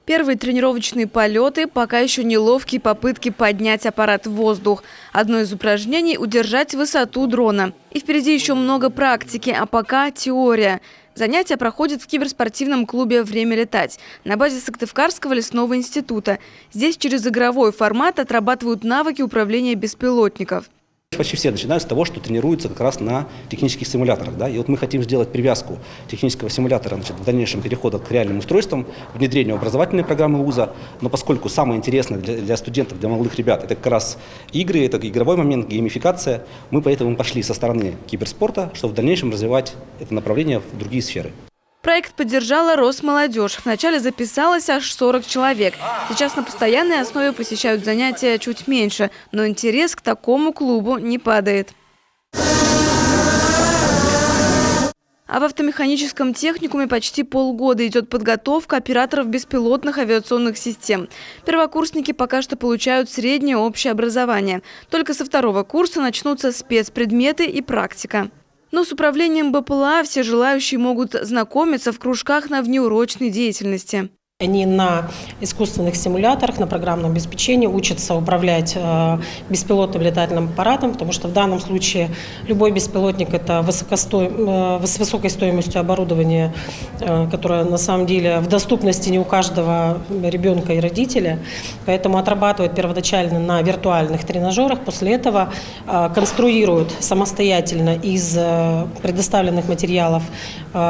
Первые тренировочные полеты, пока еще неловкие попытки поднять аппарат в воздух. Одно из упражнений – удержать высоту дрона. И впереди еще много практики, а пока теория. Занятия проходят в киберспортивном клубе «Время летать» на базе Сыктывкарского лесного института. Здесь через игровой формат отрабатывают навыки управления беспилотников. Почти все начинают с того, что тренируются как раз на технических симуляторах. Да? И вот мы хотим сделать привязку технического симулятора в дальнейшем перехода к реальным устройствам, внедрению образовательной программы вуза. Но поскольку самое интересное для студентов, для молодых ребят, это как раз игры, это игровой момент, геймификация, мы поэтому пошли со стороны киберспорта, чтобы в дальнейшем развивать это направление в другие сферы. Проект поддержала Росмолодежь. Вначале записалось аж 40 человек. Сейчас на постоянной основе посещают занятия чуть меньше, но интерес к такому клубу не падает. А в автомеханическом техникуме почти полгода идет подготовка операторов беспилотных авиационных систем. Первокурсники пока что получают среднее общее образование. Только со второго курса начнутся спецпредметы и практика. Но с управлением БПЛА все желающие могут знакомиться в кружках на внеурочной деятельности. Они на искусственных симуляторах, на программном обеспечении учатся управлять беспилотным летательным аппаратом, потому что в данном случае любой беспилотник – это с высокой стоимостью оборудование, которое на самом деле в доступности не у каждого ребенка и родителя. Поэтому отрабатывают первоначально на виртуальных тренажерах, после этого конструируют самостоятельно из предоставленных материалов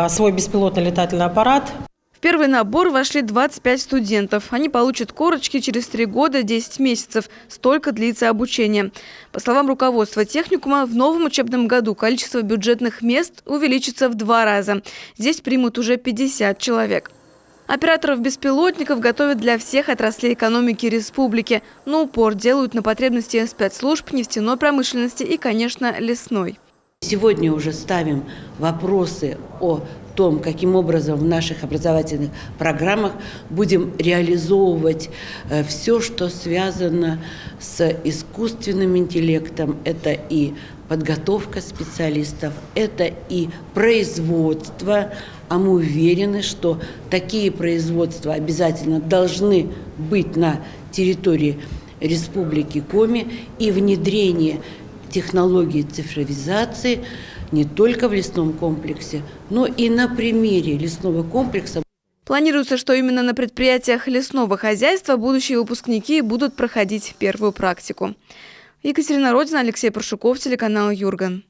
свой беспилотный летательный аппарат. В первый набор вошли 25 студентов. Они получат корочки через 3 года 10 месяцев. Столько длится обучение. По словам руководства техникума, в новом учебном году количество бюджетных мест увеличится в 2 раза. Здесь примут уже 50 человек. Операторов беспилотников готовят для всех отраслей экономики республики, но упор делают на потребности спецслужб, нефтяной промышленности и, конечно, лесной. Сегодня уже ставим вопросы о том, каким образом в наших образовательных программах будем реализовывать все, что связано с искусственным интеллектом. Это и подготовка специалистов, это и производство. А мы уверены, что такие производства обязательно должны быть на территории Республики Коми, и внедрение технологии цифровизации не только в лесном комплексе, но и на примере лесного комплекса. Планируется, что именно на предприятиях лесного хозяйства будущие выпускники будут проходить первую практику. Екатерина Родина, Алексей Паршуков, телеканал Юрган.